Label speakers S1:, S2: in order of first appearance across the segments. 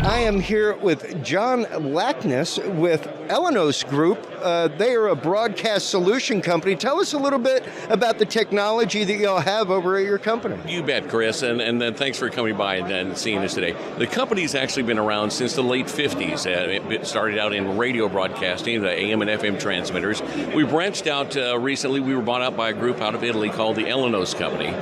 S1: I am here with John Lackness with ELENOS Group. They are a broadcast solution company. Tell us a little bit about the technology that y'all have over at your company.
S2: You bet, Chris, and thanks for coming by and seeing us today. The company's actually been around since the late 50s. It started out in radio broadcasting, the AM and FM transmitters. We branched out recently. We were bought out by a group out of Italy called the ELENOS Company.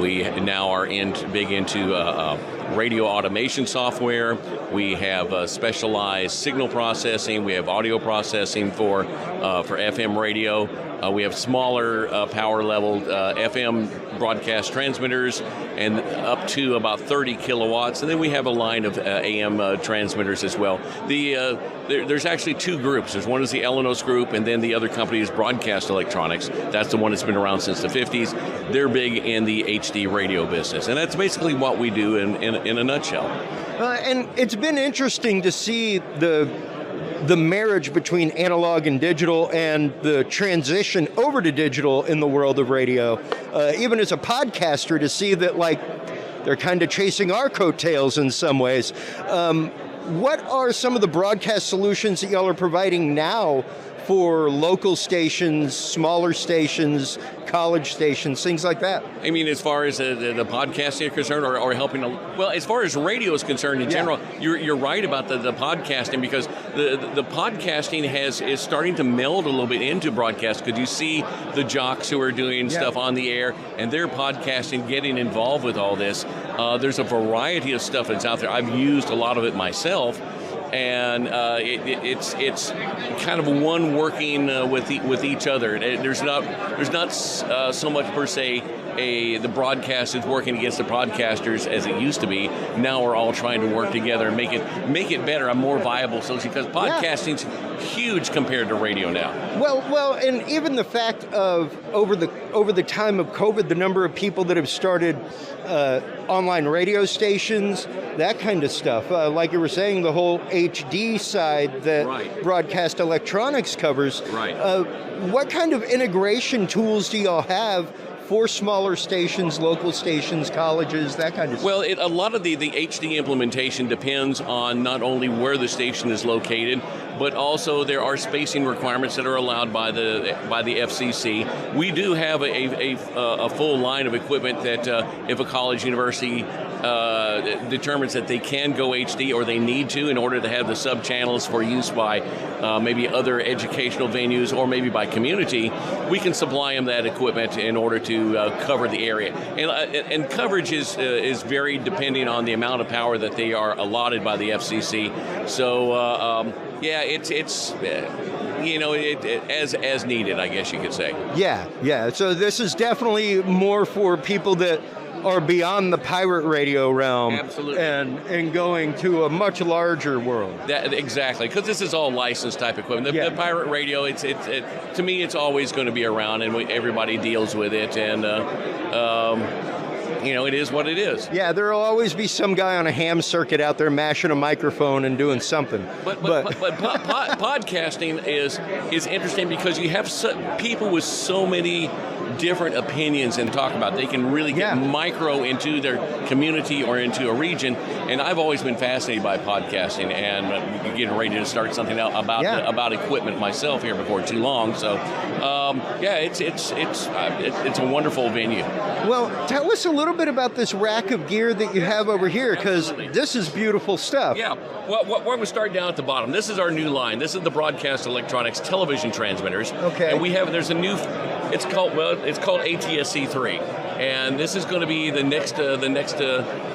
S2: We now are big into radio automation software. We have specialized signal processing. We have audio processing for FM radio. We have smaller power level FM broadcast transmitters and up to about 30 kilowatts. And then we have a line of AM transmitters as well. There's actually two groups. There's one is the ELENOS group, and then the other company is Broadcast Electronics. That's the one that's been around since the 50s. They're big in the HD radio business. And that's basically what we do in a nutshell.
S1: And it's been interesting to see the marriage between analog and digital and the transition over to digital in the world of radio. Even as a podcaster, to see that they're kind of chasing our coattails in some ways. What are some of the broadcast solutions that y'all are providing now for local stations, smaller stations, college stations, things like that?
S2: I mean, as far as the podcasting is concerned, or helping, well, as far as radio is concerned in general, you're right about the podcasting, because the podcasting is starting to meld a little bit into broadcast, because you see the jocks who are doing stuff on the air, and they're podcasting, getting involved with all this. There's a variety of stuff that's out there. I've used a lot of it myself. And it's kind of one working with each other. There's not so much per se the broadcast is working against the broadcasters as it used to be. Now we're all trying to work together and make it better, a more viable solution, because podcasting's huge compared to radio now.
S1: Well, and even the fact of over the time of COVID, the number of people that have started online radio stations, that kind of stuff. Like you were saying, the whole HD side that Broadcast Electronics covers.
S2: Right.
S1: What kind of integration tools do y'all have for smaller stations, local stations, colleges, that kind of stuff?
S2: Well, a lot of the HD implementation depends on not only where the station is located, but also there are spacing requirements that are allowed by the FCC. We do have a full line of equipment that if a college, university determines that they can go HD, or they need to in order to have the sub-channels for use by maybe other educational venues, or maybe by community, we can supply them that equipment in order to cover the area. And coverage is varied depending on the amount of power that they are allotted by the FCC. So it's as needed, I guess you could say.
S1: Yeah. So this is definitely more for people that are beyond the pirate radio realm.
S2: Absolutely.
S1: And going to a much larger world.
S2: Exactly, because this is all licensed type equipment. The pirate radio, to me, it's always going to be around, and everybody deals with it, and it is what it is.
S1: Yeah, there will always be some guy on a ham circuit out there mashing a microphone and doing something.
S2: But podcasting is interesting, because you have people with so many different opinions and talk about. They can really get micro into their community or into a region. And I've always been fascinated by podcasting, and getting ready to start something out about equipment myself here before too long. So it's a wonderful venue.
S1: Well, tell us a little bit about this rack of gear that you have over here, because this is beautiful stuff.
S2: Yeah. Well, we're starting down at the bottom. This is our new line. This is the Broadcast Electronics television transmitters.
S1: Okay.
S2: And there's a new. It's called ATSC3, and this is going to be the next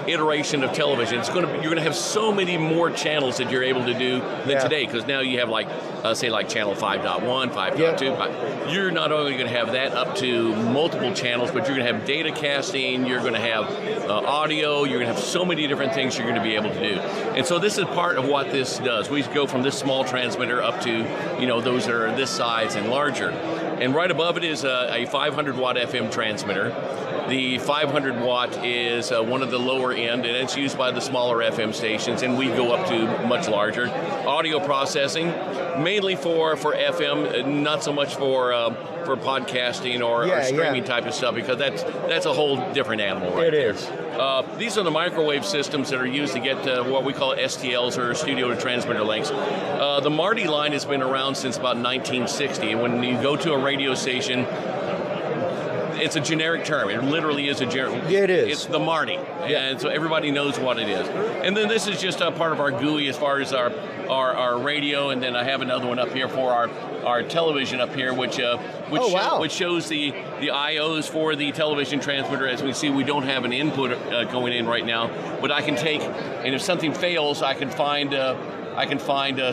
S2: iteration of television. You're going to have so many more channels that you're able to do than today, because now you have say channel 5.1, 5.2. You're not only going to have that up to multiple channels, but you're going to have data casting. You're going to have audio. You're going to have so many different things you're going to be able to do. And so this is part of what this does. We go from this small transmitter up to those that are this size and larger. And right above it is a 500 watt FM transmitter. The 500 watt is one of the lower end, and it's used by the smaller FM stations, and we go up to much larger. Audio processing, mainly for FM, not so much for podcasting or streaming type of stuff, because that's a whole different animal right there.
S1: It is.
S2: These are the microwave systems that are used to get what we call STLs, or studio to transmitter links. The Marty line has been around since about 1960, and when you go to a radio station, it's a generic term. It literally is a generic.
S1: It is.
S2: It's the Marty, and so everybody knows what it is. And then this is just a part of our GUI as far as our radio, and then I have another one up here for our television up here, which shows the IOs for the television transmitter. As we see, we don't have an input going in right now, but I can take, and if something fails, I can find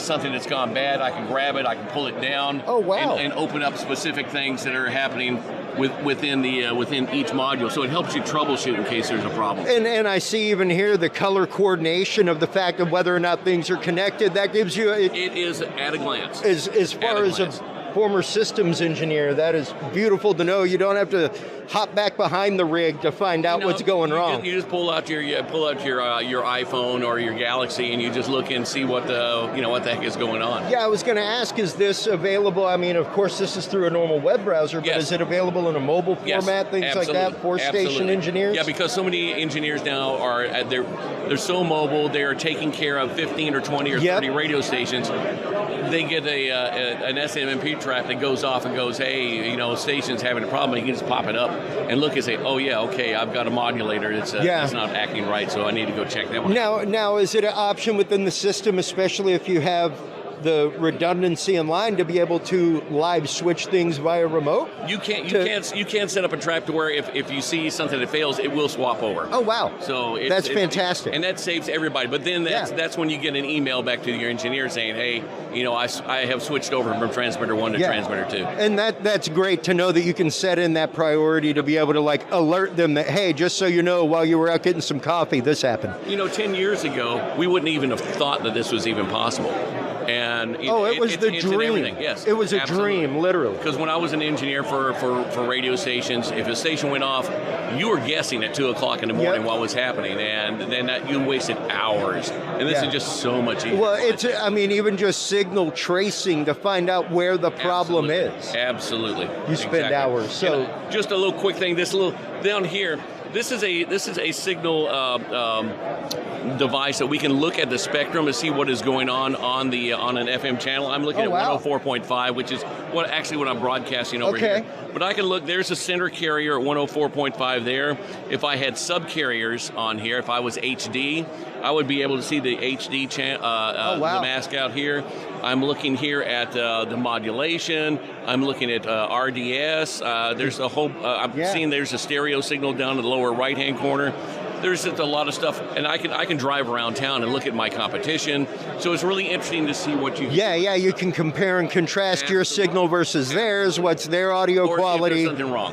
S2: something that's gone bad. I can grab it, I can pull it down, and open up specific things that are happening within each module. So it helps you troubleshoot in case there's a problem.
S1: And I see even here the color coordination of the fact of whether or not things are connected. That gives you
S2: it is at a glance.
S1: As far as a former systems engineer, that is beautiful to know. You don't have to hop back behind the rig to find out what's going wrong.
S2: You just pull out your iPhone or your Galaxy, and you just look and see what the heck is going on.
S1: Yeah, I was going to ask, is this available? I mean, of course, this is through a normal web browser, but is it available in a mobile format, things like that, for station engineers?
S2: Yeah, because so many engineers now are they're so mobile. They are taking care of 15 or 20 or 30 radio stations. They get an SMMP trap that goes off and goes, hey, station's having a problem. You can just pop it up and look and say, oh yeah, okay, I've got a modulator that's not acting right, so I need to go check that one.
S1: Now, is it an option within the system, especially if you have the redundancy in line, to be able to live switch things via remote?
S2: You can't set up a trap to where if you see something that fails, it will swap over.
S1: Oh wow!
S2: So
S1: that's fantastic,
S2: and that saves everybody. But then that's when you get an email back to your engineer saying, hey, I have switched over from transmitter 1 to transmitter 2.
S1: And that's great to know that you can set in that priority to be able to alert them that, hey, just so you know, while you were out getting some coffee, this happened.
S2: 10 years ago, we wouldn't even have thought that this was even possible. And
S1: it was the dream.
S2: Yes,
S1: it was a dream, literally.
S2: Because when I was an engineer for radio stations, if a station went off, you were guessing at 2 o'clock in the morning what was happening, and then you wasted hours. And this is just so much easier.
S1: Well, even just signal tracing to find out where the problem is.
S2: Absolutely.
S1: You spend hours. So
S2: just a little quick thing. This little down here. This is a signal device that we can look at the spectrum to see what is going on an FM channel. I'm looking at 104.5, which is what I'm broadcasting over here. But I can look. There's a center carrier at 104.5 there. If I had subcarriers on here, if I was HD, I would be able to see the HD the mask out here. I'm looking here at the modulation. I'm looking at RDS. There's a whole. Seeing there's a stereo signal down in the lower right-hand corner. There's just a lot of stuff, and I can drive around town and look at my competition. So it's really interesting to see what you.
S1: Yeah. You can compare and contrast your signal versus theirs. What's their audio quality?
S2: If there's something wrong.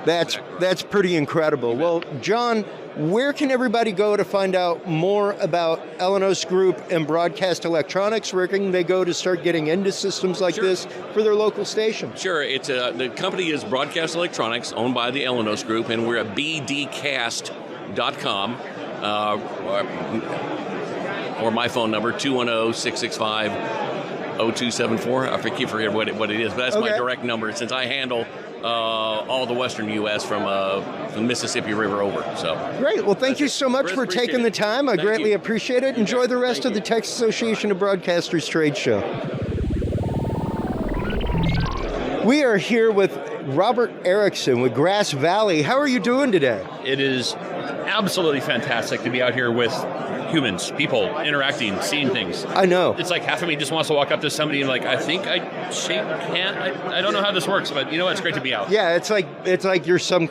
S1: That's pretty incredible. Well, John, where can everybody go to find out more about ELENOS Group and broadcast electronics? Where can they go to start getting into systems like this for their local station?
S2: Sure. It's the company is Broadcast Electronics, owned by the ELENOS Group, and we're at bdcast.com, or my phone number 210-665-0274. I keep forgetting what it is, but that's my direct number since I handle all the western U.S. from the Mississippi River over. So
S1: great. Well, thank you so much for taking the time. I greatly appreciate it. Enjoy the rest of the Texas Association of Broadcasters trade show. We are here with Robert Erickson with Grass Valley. How are you doing today?
S3: It is absolutely fantastic to be out here with humans, people, interacting, seeing things.
S1: I know.
S3: It's like half of me just wants to walk up to somebody and I think I shake hand. I don't know how this works, but it's great to be out.
S1: Yeah, it's like you're some kind